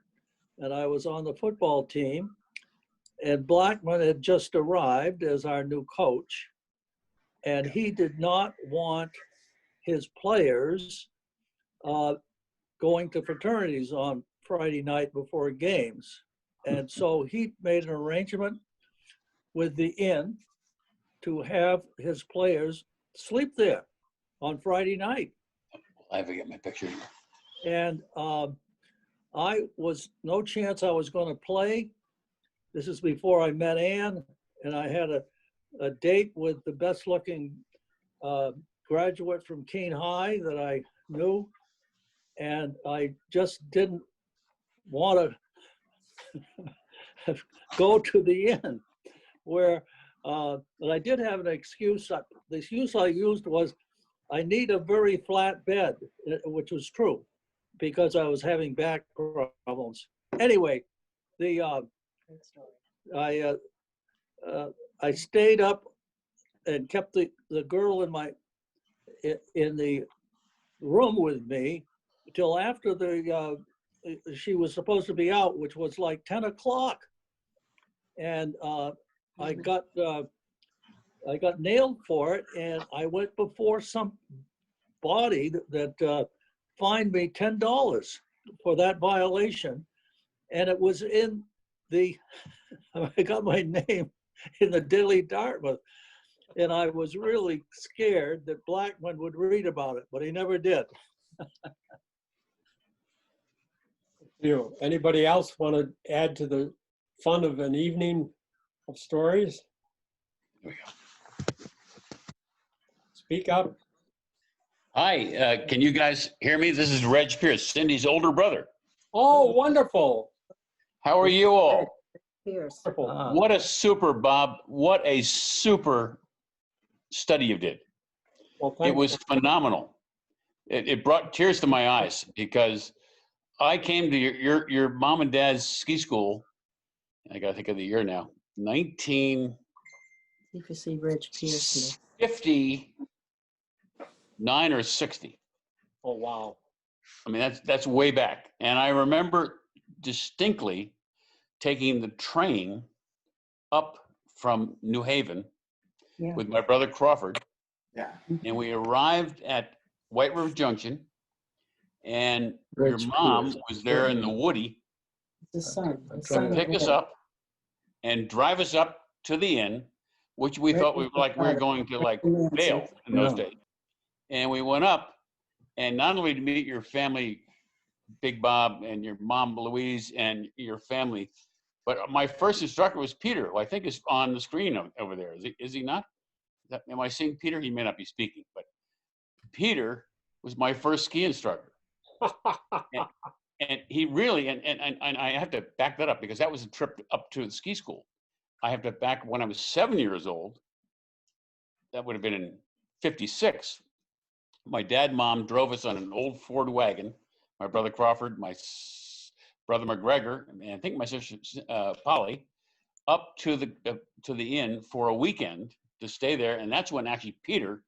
and I was on the football team, and Blackman had just arrived as our new coach, and he did not want his players going to fraternities on Friday night before games. And so he made an arrangement with the inn to have his players sleep there on Friday night. I have to get my picture. And no chance I was going to play. This is before I met Ann, and I had a date with the best looking graduate from Keene High that I knew. And I just didn't want to go to the inn where, but I did have an excuse. The excuse I used was, I need a very flat bed, which was true because I was having back problems. Anyway, I stayed up and kept the girl in the room with me till after she was supposed to be out, which was like 10 o'clock. And I got nailed for it, and I went before some body that fined me $10 for that violation. And it was in I got my name in the Daily Dartmouth. And I was really scared that Blackman would read about it, but he never did. Anybody else want to add to the fun of an evening of stories? Speak up. Hi, can you guys hear me? This is Reg Pierce, Cindy's older brother. Oh, wonderful. How are you all? Wonderful. What a super, Bob. What a super study you did. Well, It was phenomenal. It brought tears to my eyes because I came to your mom and dad's ski school. I got to think of the year now. 1959 If you see Reg Pierce. or 60. Oh, wow. I mean, that's way back. And I remember distinctly taking the train up from New Haven with my brother Crawford. Yeah. And we arrived at White River Junction, and your mom was there in the Woody The sun. to pick us up and drive us up to the inn, which we thought we were going to like Vail in those days. And we went up, and not only to meet your family, Big Bob, and your mom Louise, and your family, but my first instructor was Peter, who I think is on the screen over there. Is he not? Am I seeing Peter? He may not be speaking, but Peter was my first ski instructor. and he really, and I have to back that up because that was a trip up to the ski school. I have to back when I was 7 years old. That would have been in '56. My dad and mom drove us on an old Ford wagon. My brother Crawford, my brother McGregor, and I think my sister Polly, up to the inn for a weekend to stay there. And that's when actually Peter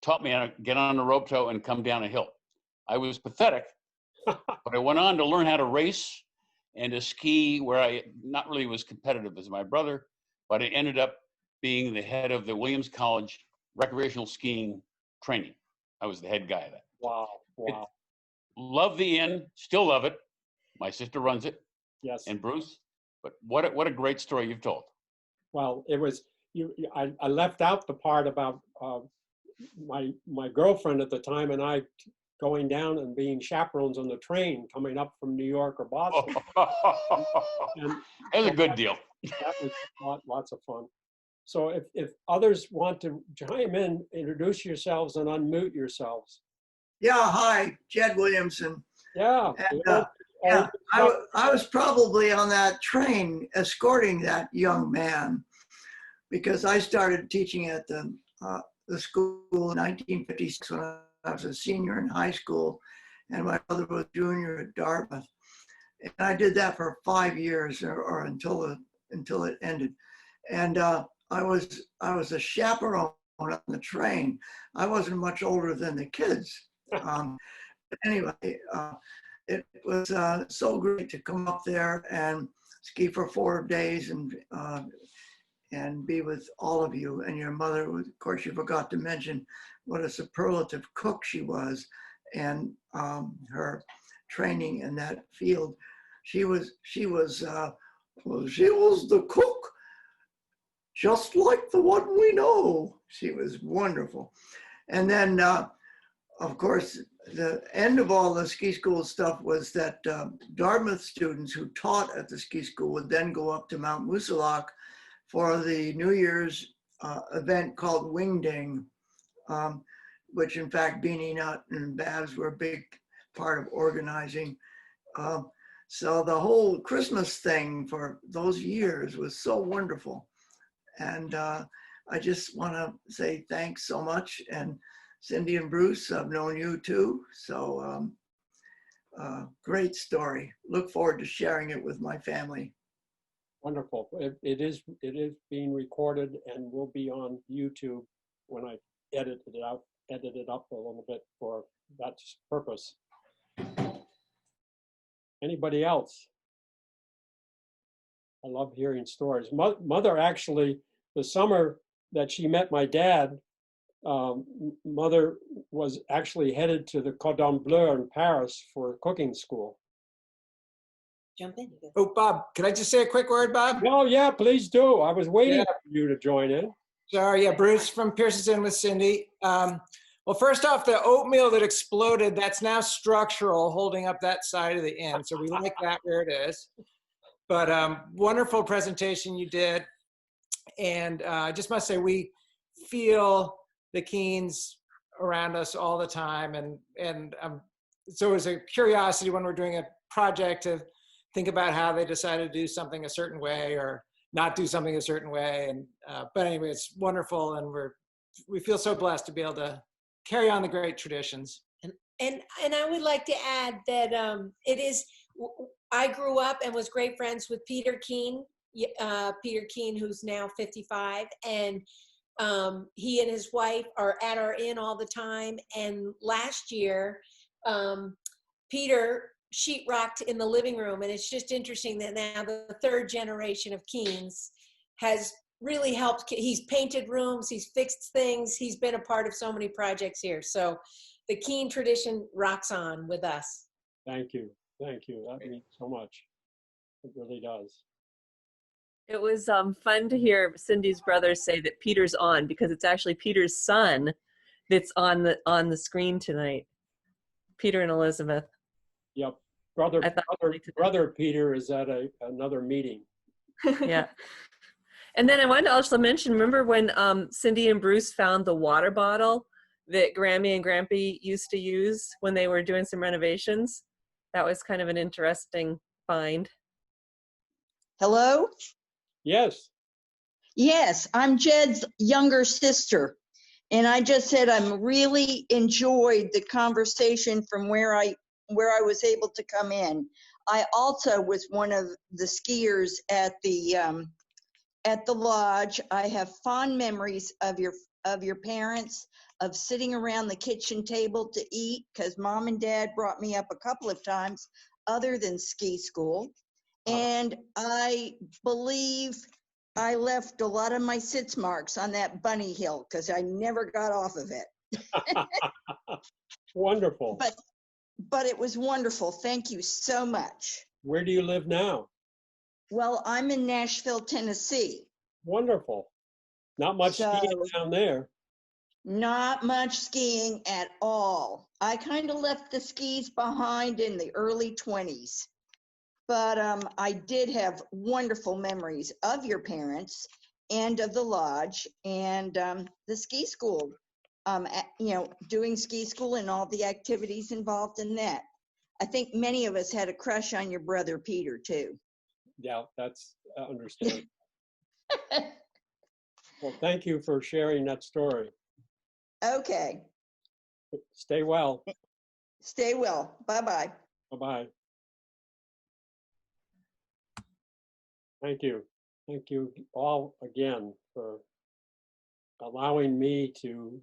taught me how to get on a rope tow and come down a hill. I was pathetic, but I went on to learn how to race and to ski where I not really was competitive as my brother, but I ended up being the head of the Williams College recreational skiing training. I was the head guy of that. Wow. Wow. Love the inn, still love it. My sister runs it. Yes. And Bruce, but what a great story you've told. Well, it was I left out the part about my girlfriend at the time and I going down and being chaperones on the train coming up from New York or Boston. And That was a good deal. that was lots of fun. So if others want to chime in, introduce yourselves and unmute yourselves. Yeah, hi, Jed Williamson. Yeah. And, I was probably on that train escorting that young man because I started teaching at the school in 1956 when I was a senior in high school, and my brother was a junior at Dartmouth. And I did that for 5 years or until it ended. And I was a chaperone on the train. I wasn't much older than the kids. But anyway, it was so great to come up there and ski for 4 days and be with all of you and your mother. Of course, you forgot to mention what a superlative cook she was, and her training in that field. She was the cook, just like the one we know. She was wonderful. And then of course, the end of all the ski school stuff was that Dartmouth students who taught at the ski school would then go up to Mount Moosilauke for the New Year's event called Wingding, which in fact Beanie Nut and Babs were a big part of organizing. So the whole Christmas thing for those years was so wonderful. And I just want to say thanks so much. And Cindy and Bruce, I've known you too. So great story. Look forward to sharing it with my family. Wonderful. It is being recorded and will be on YouTube when I edit it up a little bit for that purpose. Anybody else? I love hearing stories. Mother actually, the summer that she met my dad, Mother was actually headed to the Cordon Bleu in Paris for cooking school. Jump in. Oh, Bob, can I just say a quick word, Bob? Oh yeah, please do. I was waiting Yeah. for you to join in. Sorry, yeah, Bruce from Pearson's Inn with Cindy. Well, first off, the oatmeal that exploded, that's now structural, holding up that side of the inn. So we like that where it is. But wonderful presentation you did. And I just must say, we feel the Keens around us all the time. And so it was a curiosity when we're doing a project to think about how they decided to do something a certain way or not do something a certain way. And but anyway, it's wonderful, and we feel so blessed to be able to carry on the great traditions. And I would like to add that I grew up and was great friends with Peter Keen, who's now 55, and he and his wife are at our inn all the time. And last year, Peter sheetrocked in the living room, and it's just interesting that now the third generation of Keens has really helped. He's painted rooms, he's fixed things, he's been a part of so many projects here. So the Keen tradition rocks on with us. Thank you. Thank you. That means so much. It really does. It was fun to hear Cindy's brothers say that Peter's on, because it's actually Peter's son that's on the screen tonight. Peter and Elizabeth. Yep. Brother Peter is at another meeting. Yeah. And then I wanted to also mention, remember when Cindy and Bruce found the water bottle that Grammy and Grampy used to use when they were doing some renovations? That was kind of an interesting find. Hello? Yes. Yes, I'm Jed's younger sister. And I just said I'm really enjoyed the conversation from where I was able to come in. I also was one of the skiers at the lodge. I have fond memories of your parents, of sitting around the kitchen table to eat, because Mom and Dad brought me up a couple of times other than ski school. And I believe I left a lot of my sitz marks on that bunny hill because I never got off of it. Wonderful. But it was wonderful. Thank you so much. Where do you live now? Well, I'm in Nashville, Tennessee. Wonderful. Not much skiing down there. Not much skiing at all. I kind of left the skis behind in the early 20s. But I did have wonderful memories of your parents and of the lodge and the ski school, doing ski school and all the activities involved in that. I think many of us had a crush on your brother, Peter, too. Yeah, that's understandable. Well, thank you for sharing that story. Okay. Stay well. Stay well. Bye-bye. Bye-bye. Thank you. Thank you all again for allowing me to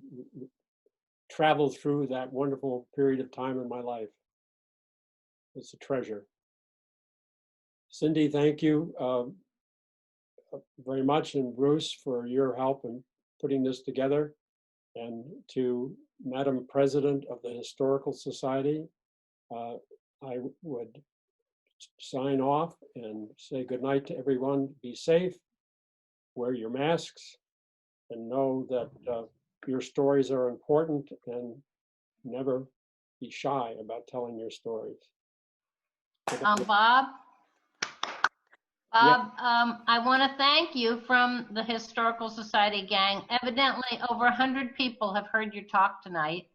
travel through that wonderful period of time in my life. It's a treasure. Cindy, thank you very much, and Bruce for your help in putting this together, and to Madam President of the Historical Society, I would sign off and say good night to everyone. Be safe, wear your masks, and know that your stories are important, and never be shy about telling your stories. Bob? Yeah. I want to thank you from the Historical Society gang. Evidently, over 100 people have heard your talk tonight.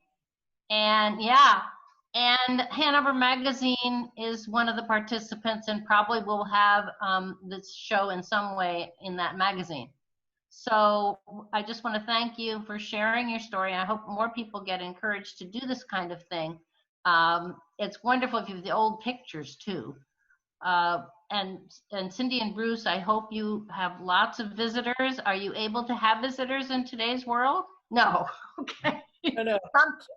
And yeah, and Hanover Magazine is one of the participants and probably will have this show in some way in that magazine. So I just want to thank you for sharing your story. I hope more people get encouraged to do this kind of thing. It's wonderful if you have the old pictures too. And Cindy and Bruce, I hope you have lots of visitors. Are you able to have visitors in today's world? No. Okay. No.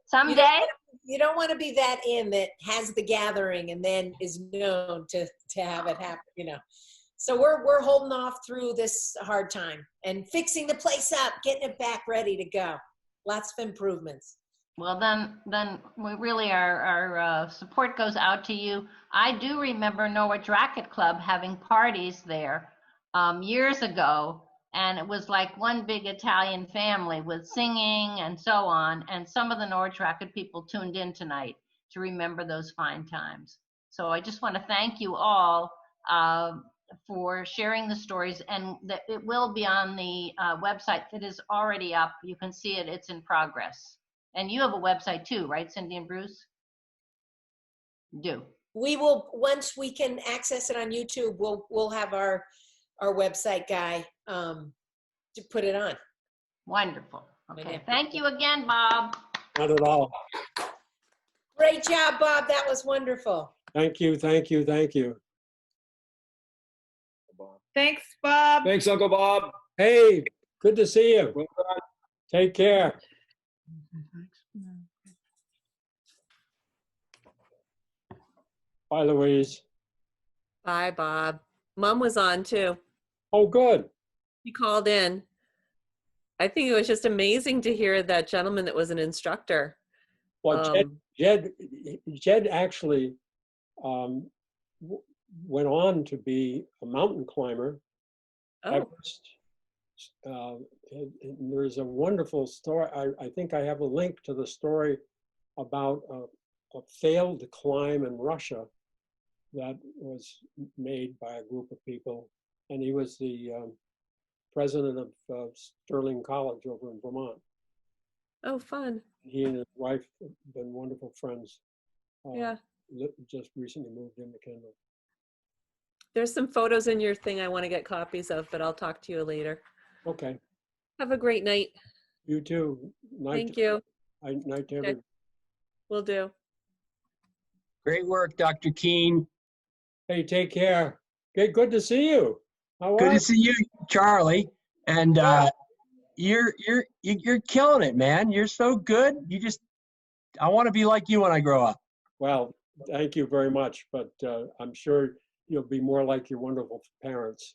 Someday. You don't want to be that in that has the gathering and then is known to have it happen, you know. So we're holding off through this hard time and fixing the place up, getting it back ready to go. Lots of improvements. Well, then we really, our support goes out to you. I do remember Norwich Racket Club having parties there years ago, and it was like one big Italian family with singing and so on. And some of the Norwich Racket people tuned in tonight to remember those fine times. So I just want to thank you all for sharing the stories, and that it will be on the website that is already up. You can see it, it's in progress. And you have a website too, right, Cindy and Bruce? Do. We will, once we can access it on YouTube, we'll have our website guy to put it on. Wonderful. Okay, thank you again, Bob. Not at all. Great job, Bob. That was wonderful. Thank you, thank you, thank you. Thanks, Bob. Thanks, Uncle Bob. Hey, good to see you. Take care. Bye, Louise. Bye, Bob. Mom was on too. Oh, good. He called in. I think it was just amazing to hear that gentleman that was an instructor. Well, Jed actually went on to be a mountain climber. Oh. Everest. And there's a wonderful story. I think I have a link to the story about a failed climb in Russia that was made by a group of people. And he was the president of Sterling College over in Vermont. Oh, fun. He and his wife have been wonderful friends. Yeah. Just recently moved into Kendall. There's some photos in your thing I want to get copies of, but I'll talk to you later. Okay. Have a great night. You too. Thank you. Night to everyone. Will do. Great work, Dr. Keene. Hey, take care. Okay, good to see you. How are Good you? to see you, Charlie. And you're killing it, man. You're so good. I want to be like you when I grow up. Well, thank you very much, but I'm sure you'll be more like your wonderful parents.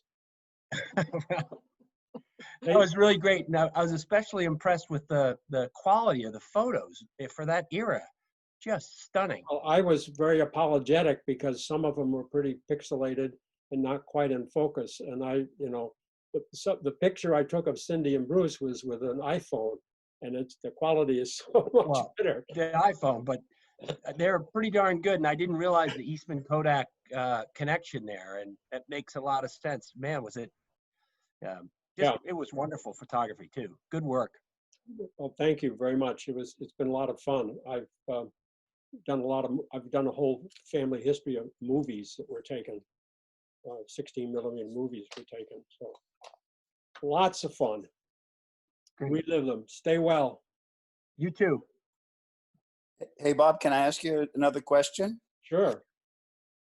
That was really great. Now, I was especially impressed with the quality of the photos for that era. Just stunning. Well, I was very apologetic because some of them were pretty pixelated and not quite in focus. And the picture I took of Cindy and Bruce was with an iPhone, and the quality is so much better. The iPhone, but they're pretty darn good. And I didn't realize the Eastman Kodak connection there, and that makes a lot of sense. Man, was it? It was wonderful photography too. Good work. Well, thank you very much. It's been a lot of fun. I've done a whole family history of movies that were taken. 16 millimeter movies were taken. So lots of fun. Great. We live them. Stay well. You too. Hey, Bob, can I ask you another question? Sure.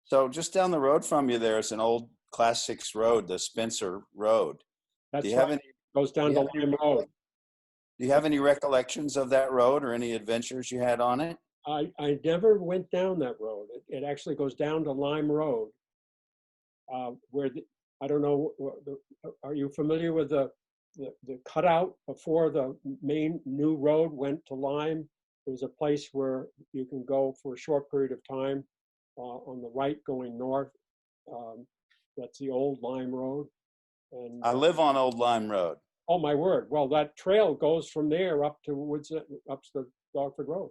So just down the road from you, there's an old Class 6 road, the Spencer Road. That's right. Goes down to Lime Road. Do you have any recollections of that road or any adventures you had on it? I never went down that road. It actually goes down to Lime Road, I don't know. Are you familiar with the cutout before the main new road went to Lime? There's a place where you can go for a short period of time on the right going north. That's the old Lime Road. And I live on Old Lime Road. Oh my word! Well, that trail goes from there up to Dogford Road.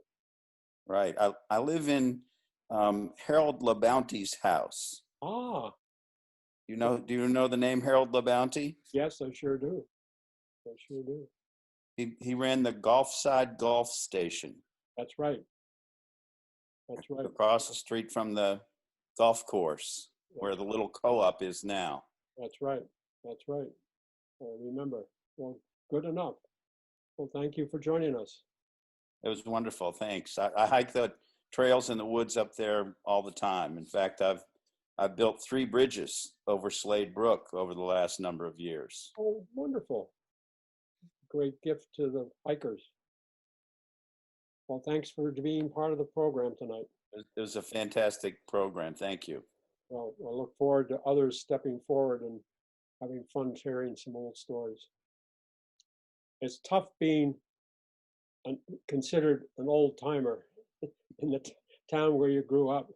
Right. I live in Harold LaBounty's house. Ah, Do you know the name Harold LaBounty? yes, I sure do. I sure do. He ran the Gulfside Golf Station That's right. That's right. across the street from the golf course where the little co-op is now. That's right. That's right. I remember. Well, good enough. Well, thank you for joining us. It was wonderful. Thanks. I hike the trails in the woods up there all the time. In fact, I've built 3 bridges over Slade Brook over the last number of years. Oh, wonderful. Great gift to the hikers. Well, thanks for being part of the program tonight. It was a fantastic program. Thank you. Well, I look forward to others stepping forward and having fun sharing some old stories. It's tough being considered an old timer in the town where you grew up.